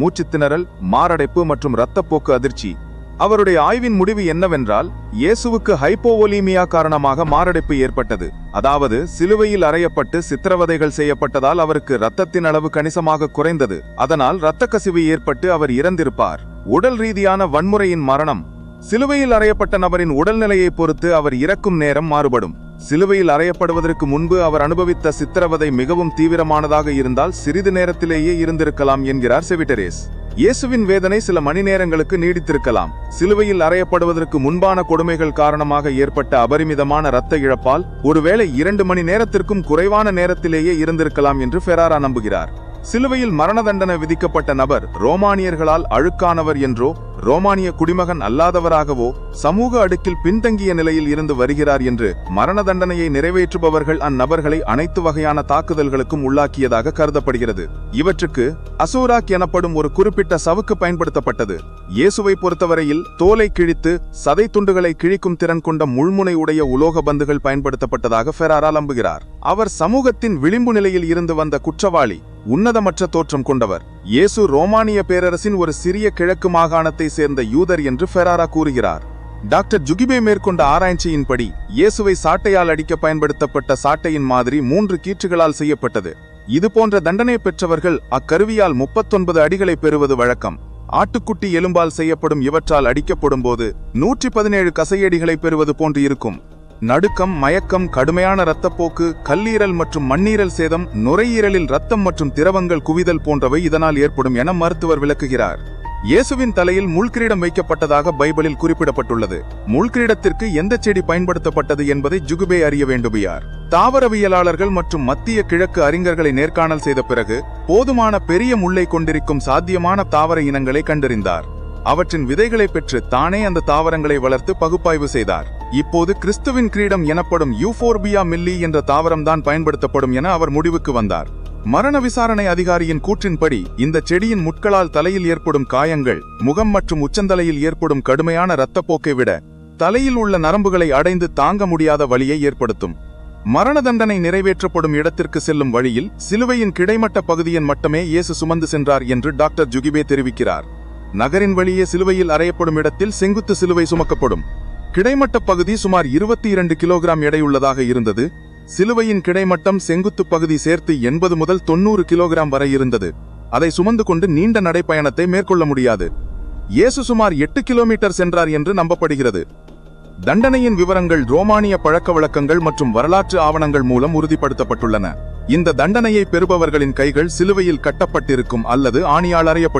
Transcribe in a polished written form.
மூச்சுத்திணறல், மாரடைப்பு மற்றும் இரத்தப்போக்கு அதிர்ச்சி. அவருடைய ஆய்வின் முடிவு என்னவென்றால், இயேசுவுக்கு ஹைப்போவோலீமியா காரணமாக மாரடைப்பு ஏற்பட்டது. அதாவது சிலுவையில் அறையப்பட்டு சித்திரவதைகள் செய்யப்பட்டதால் அவருக்கு இரத்தத்தின் அளவு கணிசமாக குறைந்தது. அதனால் இரத்த கசிவு ஏற்பட்டு அவர் இறந்திருப்பார். உடல் ரீதியான வன்முறையின் மரணம். சிலுவையில் அறையப்பட்ட நபரின் உடல்நிலையை பொறுத்து அவர் இறக்கும் நேரம் மாறுபடும். சிலுவையில் அறையப்படுவதற்கு முன்பு அவர் அனுபவித்த சித்திரவதை மிகவும் தீவிரமானதாக இருந்தால் சிறிது நேரத்திலேயே இருந்திருக்கலாம் என்கிறார் செவிட்டரேஸ். இயேசுவின் வேதனை சில மணி நேரங்களுக்கு நீடித்திருக்கலாம். சிலுவையில் அறையப்படுவதற்கு முன்பான கொடுமைகள் காரணமாக ஏற்பட்ட அபரிமிதமான இரத்த இழப்பால் ஒருவேளை 2 மணி நேரத்திற்கும் குறைவான நேரத்திலேயே இருந்திருக்கலாம் என்று ஃபெராரா நம்புகிறார். சிலுவையில் மரண தண்டனை விதிக்கப்பட்ட நபர் ரோமானியர்களால் அழுக்கானவர் என்றோ ரோமானிய குடிமகன் அல்லாதவராகவோ சமூக அடுக்கில் பின்தங்கிய நிலையில் இருந்து வருகிறார் என்று மரண தண்டனையை நிறைவேற்றுபவர்கள் அந்நபர்களை அனைத்து வகையான தாக்குதல்களுக்கும் உள்ளாக்கியதாக கருதப்படுகிறது. இவற்றுக்கு அசோராக் எனப்படும் ஒரு குறிப்பிட்ட சவுக்கு பயன்படுத்தப்பட்டது. இயேசுவை பொறுத்தவரையில் தோலை கிழித்து சதை துண்டுகளை கிழிக்கும் திறன் கொண்ட முள்முனை உடைய உலோக பந்துகள் பயன்படுத்தப்பட்டதாக ஃபெராரா நம்புகிறார். அவர் சமூகத்தின் விளிம்பு நிலையில் இருந்து வந்த குற்றவாளி, உன்னதமற்ற தோற்றம் கொண்டவர். இயேசு ரோமானிய பேரரசின் ஒரு சிறிய கிழக்கு மாகாணத்தை சேர்ந்த யூதர் என்று ஃபெராரா கூறுகிறார். டாக்டர் ஜுகிபே மேற்கொண்ட ஆராய்ச்சியின்படி இயேசுவை சாட்டையால் அடிக்க பயன்படுத்தப்பட்ட சாட்டையின் மாதிரி 3 கீற்றுகளால் செய்யப்பட்டது. இதுபோன்ற தண்டனை பெற்றவர்கள் அக்கருவியால் 39 அடிகளை பெறுவது வழக்கம். ஆட்டுக்குட்டி எலும்பால் செய்யப்படும் இவற்றால் அடிக்கப்படும் போது 117 கசையடிகளை பெறுவது போன்று இருக்கும். நடுக்கம், மயக்கம், கடுமையான இரத்தப்போக்கு, கல்லீரல் மற்றும் மண்ணீரல் சேதம், நுரையீரலில் இரத்தம் மற்றும் திரவங்கள் குவிதல் போன்றவை இதனால் ஏற்படும் என மருத்துவர் விளக்குகிறார். இயேசுவின் தலையில் முள்கிரீடம் வைக்கப்பட்டதாக பைபிளில் குறிப்பிடப்பட்டுள்ளது. முள்கிரீடத்திற்கு எந்த செடி பயன்படுத்தப்பட்டது என்பதை ஜுகுபே அறிய வேண்டுமையார். தாவரவியலாளர்கள் மற்றும் மத்திய கிழக்கு அறிஞர்களை நேர்காணல் செய்த பிறகு போதுமான பெரிய முள்ளை கொண்டிருக்கும் சாத்தியமான தாவர இனங்களை கண்டறிந்தார். அவற்றின் விதைகளை பெற்று தானே அந்த தாவரங்களை வளர்த்து பகுப்பாய்வு செய்தார். இப்போது கிறிஸ்துவின் கிரீடம் எனப்படும் யூபோர்பியா மில்லி என்ற தாவரம்தான் பயன்படுத்தப்படும் என அவர் முடிவுக்கு வந்தார். மரண விசாரணை அதிகாரியின் கூற்றின்படி இந்த செடியின் முட்களால் தலையில் ஏற்படும் காயங்கள் முகம் மற்றும் உச்சந்தலையில் ஏற்படும் கடுமையான இரத்தப்போக்கை விட தலையில் உள்ள நரம்புகளை அடைந்து தாங்க முடியாத வலியை ஏற்படுத்தும். மரண தண்டனை நிறைவேற்றப்படும் இடத்திற்கு செல்லும் வழியில் சிலுவையின் கிடைமட்ட பகுதியின் மட்டுமே இயேசு சுமந்து சென்றார் என்று டாக்டர் ஜுகிபே தெரிவிக்கிறார். நகரின் வழியே சிலுவையில் அறையப்படும் இடத்தில் செங்குத்து சிலுவை சுமக்கப்படும். கிடைமட்ட பகுதி சுமார் 22 கிலோகிராம் எடையுள்ளதாக இருந்தது. சிலுவையின் கிடைமட்டம் செங்குத்து பகுதி சேர்த்து 80 முதல் 90 கிலோகிராம் வரை இருந்தது. அதை சுமந்து கொண்டு நீண்ட நடைப்பயணத்தை மேற்கொள்ள முடியாது. இயேசு சுமார் 8 கிலோமீட்டர் சென்றார் என்று நம்பப்படுகிறது. தண்டனையின் விவரங்கள் ரோமானிய பழக்க வழக்கங்கள் மற்றும் வரலாற்று ஆவணங்கள் மூலம் உறுதிப்படுத்தப்பட்டுள்ளன. இந்த தண்டனையை பெறுபவர்களின் கைகள் சிலுவையில் கட்டப்பட்டிருக்கும் அல்லது ஆணியால் அறையப்பட்டிருக்கும்.